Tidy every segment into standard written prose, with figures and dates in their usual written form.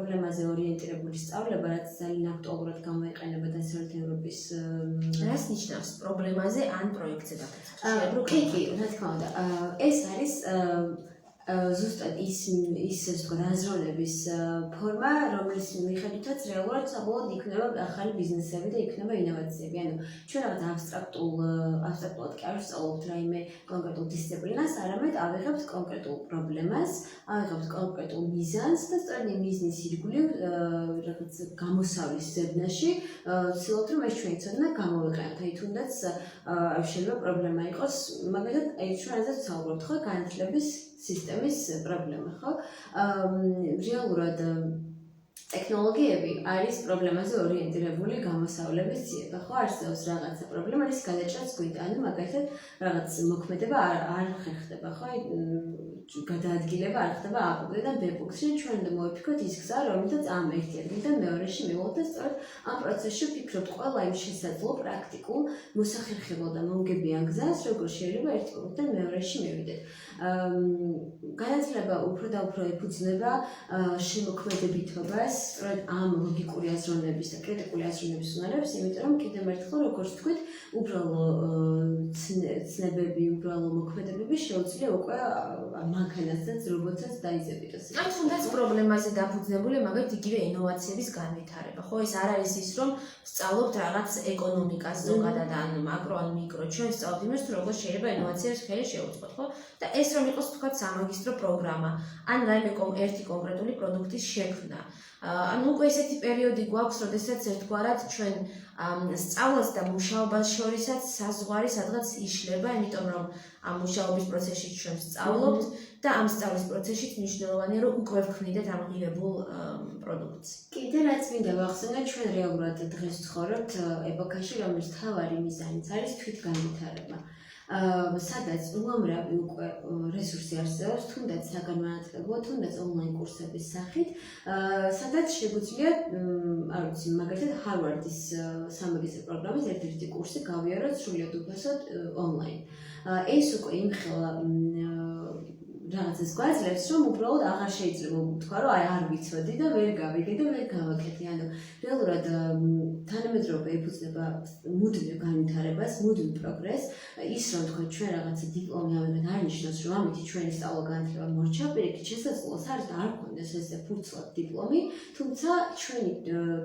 პრობლემაზე ორიენტირებული სწავლება, რაც ძალიან აქტუალურად გამოიყენება დასავლეთ ევროპის რას ნიშნავს პრობლემაზე ან პროექტზე დაკეთება? კი, რა თქმა უნდა. ეს არის ზუსტად ის თქვა აზროვნების ფორმა, რომლის მიხედვითაც რეალურად საბოლოოდ იქნება ახალი ბიზნესები და იქნება ინოვაციები. ანუ ჩვენ რაღაც აბსტრაქტულად კი არ ვსწავლობთ რაიმე კონკრეტულ დისციპლინას, არამედ ავიღებთ კონკრეტულ პრობლემას, ავიღებთ კონკრეტულ მიზანს და სწორედ იმ მიზნის ირგვლივ რაღაც გამოსავლის ზებნაში ვცდილობთ რომ ეს ჩვენი ცოდნა გამოვიყენოთ. აი თუნდაც შეიძლება პრობლემა იყოს, მაგალითად აი ჩვენ ასე ვსაუბრობთ ხო განათლების სისტემის პრობლემა, ხო? რეალურად ტექნოლოგიები არის პრობლემაზე ორიენტირებული გამოსავლების ძიება, ხო? არსებობს რაღაცა პრობლემა, რის გადაჭრაც გვინდა, ანუ მაგალითად რაღაც მოქმედება არ ხერხდება, ხო? გადაადგილება არ ხდება A პუნქტიდან B პუნქტში, ჩვენ უნდა მოვიფიქროთ ის გზა, რომელთაც ამ ერთი ადგილიდან მეორეში მივიღოთ და სწორედ ამ პროცესში ვფიქრობთ ყველა იმ შესაძლო პრაქტიკულ, მოსახერხებელ და მომგებიან გზას, როგორ შეიძლება ერთი პუნქტიდან მეორეში მივიდეთ. განათლება უფრო და უფრო ეფუძნება შემოქმედებითობას, სწორედ ამ ლოგიკური აზროვნების და კრიტიკული აზროვნების უნარებს, იმიტომ რომ კიდევ ერთხელ როგორც ვთქვით, უბრალო ცნებები, უბრალო მოქმედებები შეუძლია უკვე მანქანასაც, რობოტსაც დაიზებიტოს. ან თუნდაც პრობლემაზე დაფუძნებული, მაგალითად იგივე ინოვაციების განვითარება, ხო? ეს არ არის ის, რომ სწავლობთ რაღაც ეკონომიკას ზოგადად ან მაკრო ან მიკრო, ჩვენ სწავლობთ იმას, თუ როგორ შეიძლება ინოვაციებს ხელი შეუწყოთ, ხო? და ეს რომ იყოს თქვა სამაგისტრო პროგრამა, ან რაიმე ერთი კონკრეტული პროდუქტის შექმნა. ანუ უკვე ესეთი პერიოდი გვაქვს, როდესაც ერთგვარად ჩვენ სწავლას და მუშაობას შორისაც საზღვარი სადღაც იშლება, იმიტომ რომ ამ მუშაობის პროცესში ჩვენ სწავლობთ და ამ სწავლის პროცესშიც მნიშვნელოვანია, რომ უკვე ვქმნიდეთ ამ ღირებულ პროდუქტს. კიდე რაც მინდა ვახსენოთ, ჩვენ რეალურად დღეს ვცხოვრობთ ეპოქაში, რომლის მთავარი მიზანიც არის თვითგანვითარება. სადაც უამრავი უკვე რესურსი არსებობს, თუნდაც საგანმანათლებლო, თუნდაც ონლაინ კურსების სახით, სადაც შეგვიძლია, არ ვიცი, მაგალითად ჰარვარდის სამაგისტრო პროგრამის ერთ-ერთი კურსი გავიაროთ სრულიად უფასოდ ონლაინ. ეს უკვე იმხელა რაღაცას გვაძლევს, რომ უბრალოდ აღარ შეიძლება ვთქვა, რომ აი არ ვიცოდი და ვერ გავიგე და ვერ გავაკეთე. ანუ რეალურად თანამედროვე ეფუძნება მუდმივ განვითარებას, მუდმივ პროგრესს. ის რომ თქვა ჩვენ რაღაცა დიპლომი ავიღეთ, არ ნიშნავს, რომ ამით ჩვენი სწავლა-განათლება მორჩა, პირიქით შესაძლოა არ გქონდეს ესე ფურცლად დიპლომი, თუმცა ჩვენი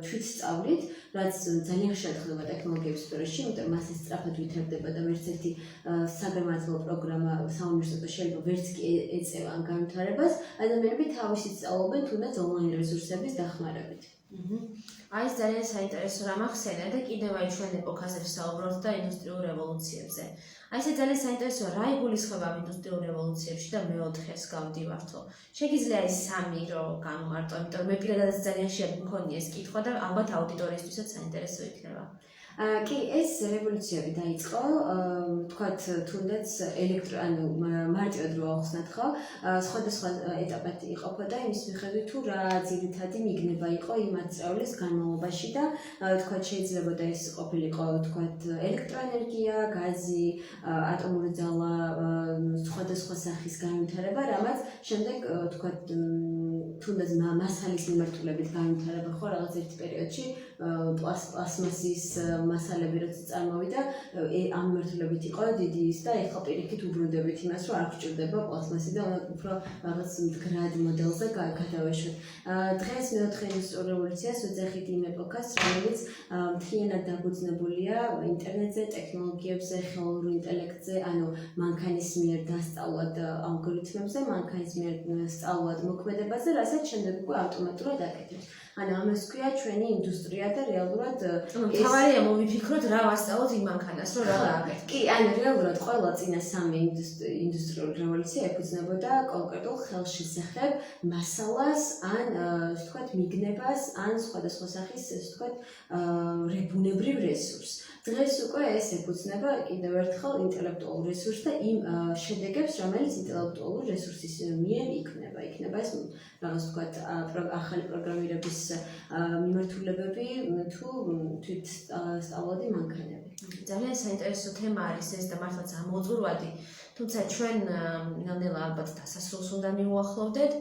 თვითსწავლით, რაც ძალიან ხშირად ხდება ტექნოლოგიების სფეროში, იმიტომ რომ ასე სწრაფად ვითარდება და ვერც ერთი საგანმანათლებლო პროგრამა საუნივერსიტეტო შეიძლება ვერც კი ეწევა ამ განვითარებას, ადამიანები თავისი სწავლობენ თუნდაც ონლაინ რესურსების დახმარებით. აი ეს ძალიან საინტერესო რამ ახსენე და კიდევ აი ჩვენ ეპოქაზე ვსაუბრობთ და ინდუსტრიულ რევოლუციებზე. აი ეს ძალიან საინტერესოა, რა იგულისხმება ამ ინდუსტრიულ რევოლუციებში და მეოთხეს გავდივართო. შეგიძლია ეს სამი რო განვმარტო, იმიტომ რომ მე პირადადაც ძალიან შემქონია ეს კითხვა და ალბათ აუდიტორიისთვისაც საინტერესო იქნება. კი, ეს რევოლუციები დაიწყო, თქვათ, თუნდაც ანუ მარტივად რო ავხსნათ, ხო? სხვადასხვა ეტაპად იყოფოდა იმის მიხედვით, თუ რა ძირითადი მიგნება იყო იმ ათწლეულის განმავლობაში და თქვათ, შეიძლება ეს ყოფილიყო, თქვათ, ელექტროენერგია, გაზი, ატომური ძალა, სხვადასხვა სახის განვითარება, რამაც შემდეგ, თქვათ, თუნდაც მასალის მიმართულებით განვითარება, ხო, რაღაც ერთ პერიოდში პლასმასის მასალები როცა წარმოვიდა, ამ მიმართულებით იყო დიდი ის და ეხლა პირიქით უბრუნდებით იმას, რომ არ გჭირდება პლასმასი და უფრო რაღაც მდგრად მოდელზე გადავეშვათ. დღეს მეოთხე ინდუსტრიულ რევოლუციას ვეძახით იმ ეპოქას, რომელიც მთლიანად დაფუძნებულია ინტერნეტზე, ტექნოლოგიებზე, ხელოვნურ ინტელექტზე, ანუ მანქანის მიერ დასწავლად ალგორითმებზე, მანქანის მიერ სწავლად მოქმედებაზე, რასაც შემდეგ უკვე ავტომატურად აკეთებს. ანუ ამას ქვია ჩვენი ინდუსტრია და რეალურად თავარია მოვიფიქროთ რა ვასწავლოთ იმ მანქანას, რომ რა გააკეთოთ. კი, ანუ რეალურად ყველა წინა სამი ინდუსტრიული რევოლუცია ეფუძნებოდა კონკრეტულ ხელშესახებ მასალას, ან ვთქვათ, მიგნებას, ან სხვადასხვა სახის, ვთქვათ, ბუნებრივ რესურსს. დღეს უკვე ეს ეფუძნება კიდევ ერთხელ ინტელექტუალურ რესურსს და იმ შედეგებს, რომელიც ინტელექტუალური რესურსის მიერ იქნება ეს რაღაც ვთქვათ, ახალი პროგრამირების მიმართულებები თუ თვითსწავლადი მანქანები. ძალიან საინტერესო თემა არის ეს და მართლაც ამოძურვადი თუმცა ჩვენ ნელ-ნელა ალბათ დასასრულს უნდა მიუახლოვდეთ.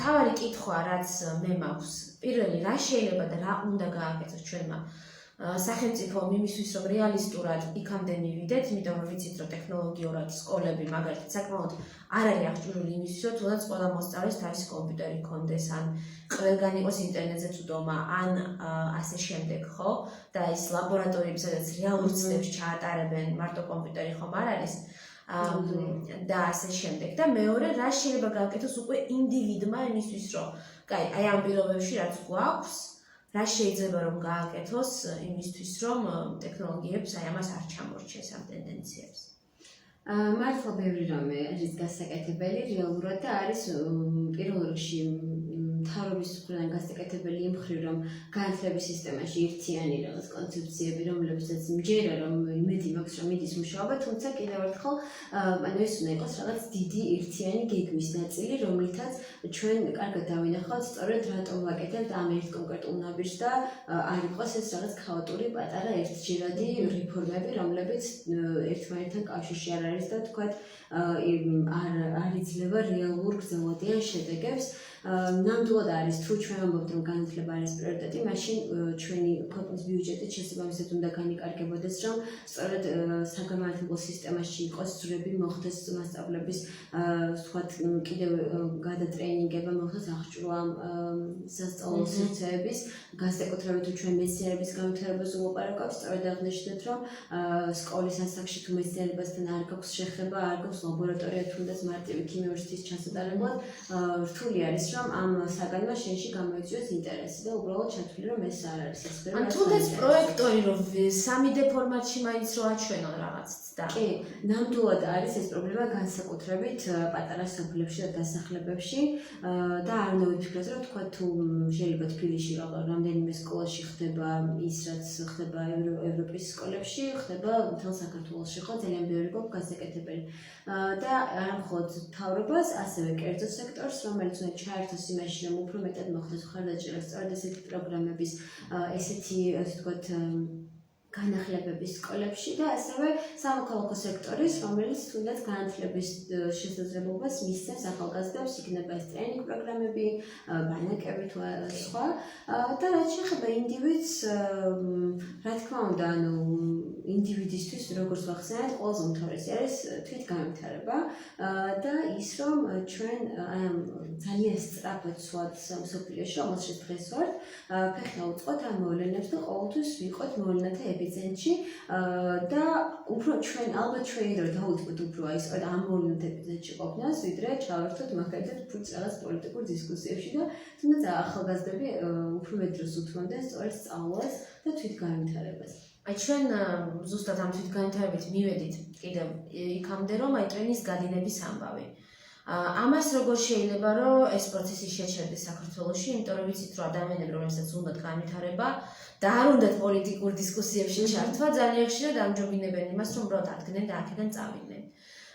თავარი კითხვა, რაც მე მაქვს, პირველი რა შეიძლება და რა უნდა გააკეთოს ჩვენმა სახელმწიფომ იმისთვის, რომ რეალისტურად იქამდე მივიდეთ, იმიტომ რომ ვიცით, რომ ტექნოლოგიურად სკოლები მაგალითად საკმაოდ არ არის აღჭურვილი იმისთვის, რომ თუნდაც ყველა მოსწავლეს თავისი კომპიუტერი ჰქონდეს, ან ყველგან იყოს ინტერნეტზე წვდომა, ან ასე შემდეგ, ხო? და ის ლაბორატორიები, სადაც რეალურ ცდებს ჩაატარებენ, მარტო კომპიუტერი ხომ არ არის. და ასე შემდეგ. და მეორე, რა შეიძლება გააკეთოს უკვე ინდივიდმა იმისთვის, რომ კაი, აი ამ პირობებში რაც გვაქვს, რა შეიძლება რომ გააკეთოს იმისთვის, რომ ტექნოლოგიებს აი ამას არ ჩამორჩეს ამ ტენდენციებს. მართლა ბევრი რამე არის გასაკეთებელი რეალურად და არის პირველ რიგში მთავრობის მხრიდან გასაკეთებელი იმ მხრივ, რომ განათლების სისტემაში ერთიანი რაღაც კონცეფციები, რომლებსაც მჯერა რომ იმედი მაქვს, რომ მიდის მუშაობა, თუმცა კიდევ ერთხელ ანუ ეს უნდა იყოს რაღაც დიდი ერთიანი გეგმის ნაწილი, რომლითაც ჩვენ კარგად დავინახავთ, სწორედ რატომ ვაკეთებთ ამ ერთ კონკრეტულ ნაბიჯს და არ იყოს ეს რაღაც ქაოტური პატარა ერთჯერადი რეფორმები, რომლებიც ერთმანეთთან კავშირში არ არის და თქვათ არ იძლევა რეალურ გრძელვადიან შედეგებს. ნამდვილად არის თუ ჩვენ ვამბობთ რომ განათლება არის პრიორიტეტი, მაშინ ჩვენი ქვეყნის ბიუჯეტი შესაბამისად უნდა განიკარგებოდეს, რომ სწორედ საგანმანათლებლო სისტემაში იყოს ძვრები, მოხდეს მასწავლებლების თქვათ კიდევ გადატრეინინგება, მოხდეს აღჭურვა სასწავლო სივრცეების, განსაკუთრებით თუ ჩვენ მეცნიერების განვითარებას ვლაპარაკობთ, სწორედ აღნიშნეთ, რომ სკოლის ასაკში თუ მეცნიერებასთან არ გაქვს შეხება, არ გაქვს ლაბორატორია, თუნდაც მარტივი ქიმიური სთის ჩასატარებლად, რთული არის რომ ამ საგანმა შენში გამოიწვიოს ინტერესი და უბრალოდ ჩათვლი რომ ეს არ არის ეს ან თუნდაც პროექტორი რომ 3D ფორმატში მაინც რო აჩვენონ რაღაცც და კი, ნამდვილად არის ეს პრობლემა განსაკუთრებით პატარა სოფლებში და დასახლებებში და არ უნდა ვიფიქროთ რომ თქვა თუ შეიძლება თბილისში რამდენიმე სკოლაში ხდება ის რაც ხდება ევროპის სკოლებში, ხდება მთელ საქართველოში, ხო, ძალიან ბევრი გვაქვს გასაკეთებელი და არ მხოლოდ მთავრობას, ასევე კერძო სექტორს, რომელიც უნდა ჩაერთოს იმაში, რომ უფრო მეტად მოხდეს მხარდაჭერა სწორედ ესეთი პროგრამების, ესეთი ასე ვთქვათ განახლებების სკოლებში და ასევე სამოქალაქო სექტორის, რომელიც თუნდაც განათლების შესაძლებლობას მისცემს ახალგაზრდებს, იქნება ეს ტრეინინგ პროგრამები, ბანაკები თუ სხვა და რაც შეეხება ინდივიდს, რა თქმა უნდა, ანუ ინდივიდისთვის როგორც ვახსენეთ, ყველაზე უმთავრესი არის თვითგანვითარება და ის რომ ჩვენ ამ ძალიან სწრაფად ვსვათ მსოფლიოში, რომელშიც დღეს ვართ, ფეხი აუწყოთ ამ მოვლენებს და ყოველთვის ვიყოთ მოვლენათა ეპიცენტრში და უფრო ჩვენ ალბათ შეიძლება დავუწყოთ უფრო აი სწორედ ამ მოვლენათა ეპიცენტრში ყოფნას, ვიდრე ჩავერთოთ მაგალითად ფუძ რაღაც პოლიტიკურ დისკუსიებში და თუნდაც ახალგაზრდები უფრო მეტ დროს უთმობდნენ სწორედ სწავლას და თვითგანვითარებას. აი ჩვენ ზუსტად ამ თვითგანვითარებით მივედით კიდევ იქამდე რომ აი ტრენის გადინების ამბავი. ამას როგორ შეიძლება რომ ეს პროცესი შეჩერდეს საქართველოში, იმიტომ რომ ვიცით რომ ადამიანები რომელსაც უნდათ განვითარება და არ უნდათ პოლიტიკურ დისკუსიებში ჩართვა, ძალიან ხშირად ამჯობინებენ იმას რომ უბრალოდ ადგნენ და აქედან წავიდნენ.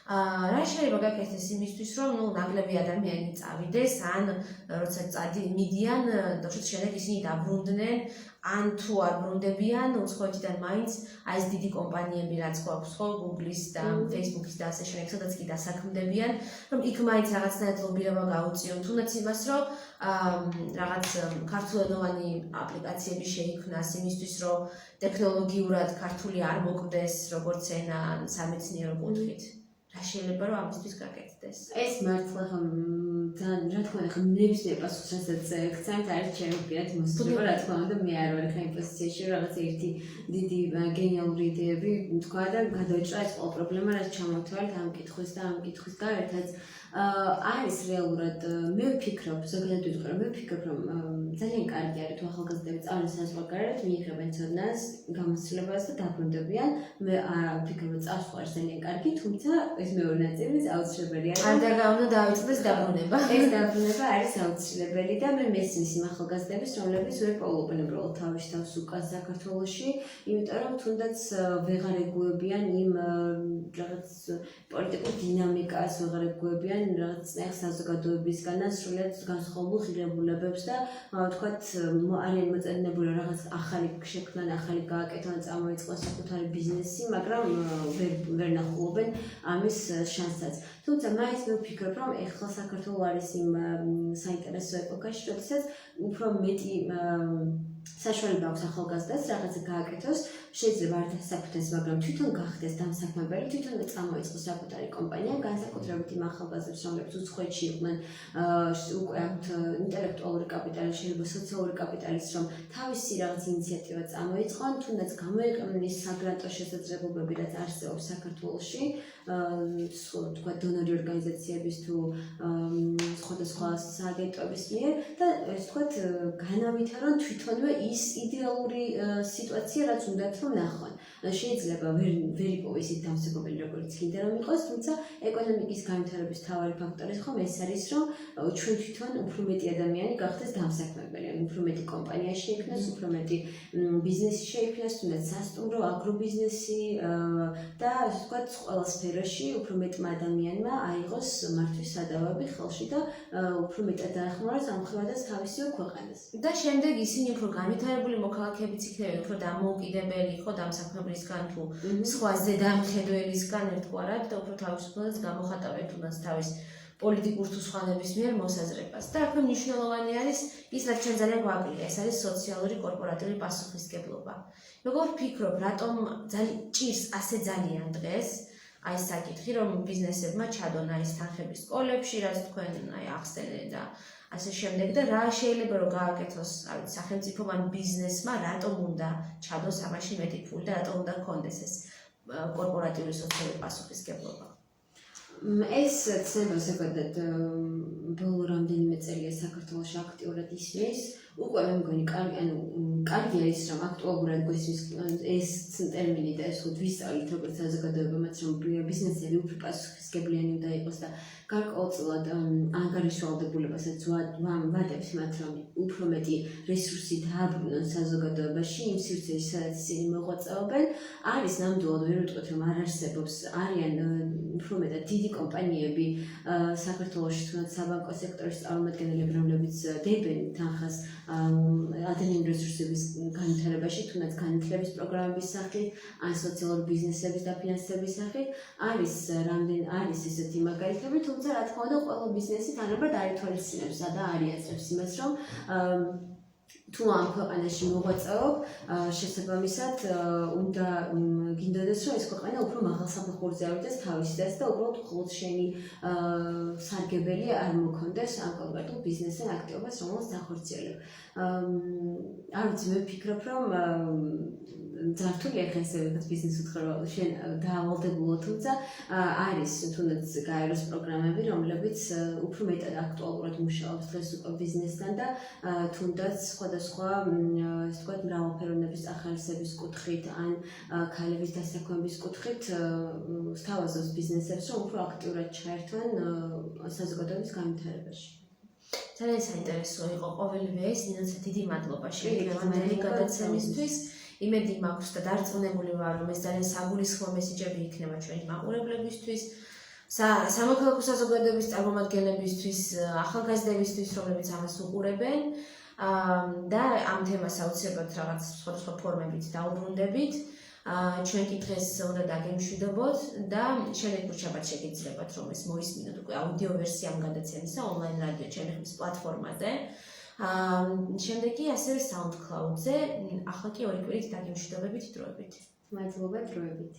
რა შეიძლება გაკეთდეს იმისთვის რომ ნაკლები ადამიანი წავიდეს, ან როცა მიდიან, შემდეგ ისინი დაბრუნდნენ, ან თუ არ ბრუნდებიან, უცხოეთიდან მაინც აი ეს დიდი კომპანიები რაც გვაქვს, ხო, Google-ის და Facebook-ის და ასე შემდეგ, სადაც კი დასაქმდებიან, რომ იქ მაინც რაღაცნაირად ლობირება გაუწიონ, თუნდაც იმას, რომ რაღაც ქართულენოვანი აპლიკაციები შეიქმნას იმისთვის, რომ ტექნოლოგიურად ქართული არ მოკვდეს, როგორც ენა სამეცნიერო კუთხით. რა შეიძლება რომ ამისთვის გაკეთდეს? ეს მართლა ძალიან რა თქმა უნდა ნებისმიერ პასუხს რასაც გცემთ არის ჩემი პირადი მოსაზრება, რა თქმა უნდა მე არ ვარ ხა იმ პოზიციაში რომ რაღაც ერთი დიდი გენიალური იდეები თქვა და გადავჭრა ეს ყველა პრობლემა რაც ჩამოვთვალეთ ამ კითხვის და ამ კითხვის გარეთაც არის რეალურად მე ვფიქრობ, ზოგადად ვიტყვი რომ მე ვფიქრობ რომ ძალიან კარგი არის თუ ახალგაზრდები წავიდნენ საზღვარგარეთ, მიიღებენ ცოდნას, გამოცდილებას და დაბრუნდებიან. მე ვფიქრობ რომ წასვლა არის ძალიან კარგი, თუმცა ეს მეორე ნაწილი აუცილებელი არის. არ უნდა დაიწყდეს დაბრუნება. ეს დაბრუნება არის აუცილებელი და მე მესმის იმ ახალგაზრდების, რომლებიც ვერ პოულობენ უბრალოდ თავის თავს უკან საქართველოში, იმიტომ რომ თუნდაც ვეღარ ეგუებიან იმ რაღაც პოლიტიკურ დინამიკას, ვეღარ ეგუებიან რაღაც საზოგადოებისგან და სრულიად განსხვავებულ ღირებულებებს და ვთქვათ არიან მოწინებული რაღაც ახალი შექმნან, ახალი გააკეთონ, წამოიწყოს საკუთარი ბიზნესი, მაგრამ ვერ ნახულობენ ამის ამის შანსსაც. თუმცა მაინც მე ვფიქრობ, რომ ეხლა საქართველო არის იმ საინტერესო ეპოქაში, როდესაც უფრო მეტი საშუალება აქვს ახალგაზრდას რაღაცა გააკეთოს, შეიძლება არ დასაქმდეს, მაგრამ თვითონ გახდეს დამსაქმებელი, თვითონ წამოიწყოს საკუთარი კომპანია, განსაკუთრებით იმ ახალგაზრდებს, რომლებიც უცხოეთში იყვნენ, უკვე აქვთ ინტელექტუალური კაპიტალი, შეიძლება სოციალური კაპიტალის, რომ თავისი რაღაც ინიციატივა წამოიწყონ, თუნდაც გამოიყენონ ის საგრანტო შესაძლებლობები, რაც არსებობს საქართველოში, თქვა დონორი ორგანიზაციების თუ სხვადასხვა სააგენტოების მიერ და ეს თქვათ განავითარონ თვითონვე ის იდეალური სიტუაცია, რაც უნდათ რომ ნახონ. შეიძლება ვერ იპოვოს ის დამსაქმებელი, როგორც კიდე რომ იყოს, თუმცა ეკონომიკის განვითარების მთავარი ფაქტორი ხომ ეს არის, რომ ჩვენ თვითონ უფრო მეტი ადამიანი გახდეს დამსაქმებელი, ან უფრო მეტი კომპანია შეიქმნას, უფრო მეტი ბიზნესი შეიქმნას, თუნდაც სასტუმრო, აგრობიზნესი და ასე ვთქვათ, ყველა სფეროში უფრო მეტმა ადამიანმა აიღოს მართვის სადავები ხელში და უფრო მეტად დაეხმაროს ამ ხმადას თავისივე ქვეყანას. და შემდეგ ისინი უფრო განვითარებული მოქალაქეებიც იქნებიან, უფრო დამოუკიდებელი, ხო, დამსაქმებლისგან თუ სხვა ზედამხედველისგან ერთგვარად და უფრო თავისუფლად გამოხატავენ თუნდაც თავის პოლიტიკურ თუ სხვა ნებისმიერ მოსაზრებას. და აქვე მნიშვნელოვანი არის ის, რაც ჩვენ ძალიან გვაკლია, ეს არის სოციალური კორპორატიული პასუხისმგებლობა. როგორ ვფიქრობ, რატომ ჭირს ასე ძალიან დღეს აი საკითხი, რომ ბიზნესებმა ჩადონ აი თანხების სკოლებში, რაც თქვენ აი ახსენეთ და ასე შემდეგ და რა შეიძლება რომ გააკეთოს, აი სახელმწიფომ ან ბიზნესმა რატომ უნდა ჩადოს ამაში მეტი ფული და რატომ უნდა ქონდეს ეს კორპორატიული სოციალური პასუხისმგებლობა. ეს ცნება ზოგადად ბოლო რამდენიმე წელია საქართველოში აქტიურად ისმის. უკვე მე მგონი კარგია ის, რომ აქტუალურად გვისმის ეს ტერმინი და ეს ვისწავლით როგორც საზოგადოება, მათ რომ ბიზნესები უფრო პასუხისმგებლიანი უნდა იყოს და გარკვეულწილად ანგარიშვალდებულებასაც ვადებს მათ, რომ უფრო მეტი რესურსი დააბრუნონ საზოგადოებაში, იმ სივრცეში, სადაც ისინი მოღვაწეობენ. არის ნამდვილად ვერ ვიტყვით, რომ არ არსებობს, არიან უფრო მეტად დიდი კომპანიები საქართველოში, თუნდაც საბანკო სექტორის წარმომადგენლები, რომლებიც დებენ თანხას ადამიანური რესურსების განვითარებაში, თუნდაც განათლების პროგრამების სახით, ან სოციალური ბიზნესების დაფინანსების სახით, არის ესეთი მაგალითები, თუმცა რა თქმა უნდა, ყველა ბიზნესი თანაბრად არ ითვალისწინებს და არ იაზრებს იმას, რომ თუ ამ ქვეყანაში მოღვაწეობ, შესაბამისად უნდა გინდოდეს, რომ ეს ქვეყანა უფრო მაღალ საფეხურზე ავიდეს თავისას და უბრალოდ მხოლოდ შენი სარგებელი არ მოქონდეს ამ კონკრეტულ ბიზნესთან აქტივობას, რომელსაც ახორციელებ. არ ვიცი, მე ვფიქრობ, რომ ძართულია ხა ესე ვიღაც ბიზნეს უთხრა შენ დაავალდებულო, თუმცა არის თუნდაც გაეროს პროგრამები, რომლებიც უფრო მეტად აქტუალურად მუშაობს დღეს უკვე ბიზნესთან და თუნდაც სხვადასხვა ესე ვთქვათ მრავალფეროვნების ახალისების კუთხით ან ქალების დასაქმების კუთხით სთავაზობს ბიზნესებს, რომ უფრო აქტიურად ჩაერთვან საზოგადოების განვითარებაში. ძალიან საინტერესო იყო ყოველივე ეს, ნინოცა დიდი მადლობა შეგიძლიათ გადაცემისთვის. იმედი მაქვს და დარწმუნებული ვარ, რომ ეს ძალიან საგულისხმო მესიჯები იქნება ჩვენი მაყურებლებისთვის, სამოქალაქო საზოგადოების წარმომადგენლებისთვის, ახალგაზრდებისთვის, რომლებიც ამას უყურებენ და ამ თემას აუცილებლად რაღაც სხვადასხვა ფორმებით დაუბრუნდებით. ჩვენ კი დღეს უნდა დაგემშვიდობოთ და შემდეგ ურჩაბად შეგიძლიათ, რომ ეს მოისმინოთ უკვე აუდიო ვერსია ამ გადაცემისა ონლაინ რადიო ჩემი ხმის პლატფორმაზე. შემდეგ კი ასევე SoundCloud-ზე, ახლა კი ორი კვირით დაგემშვიდობებით დროებით. მადლობა დროებით.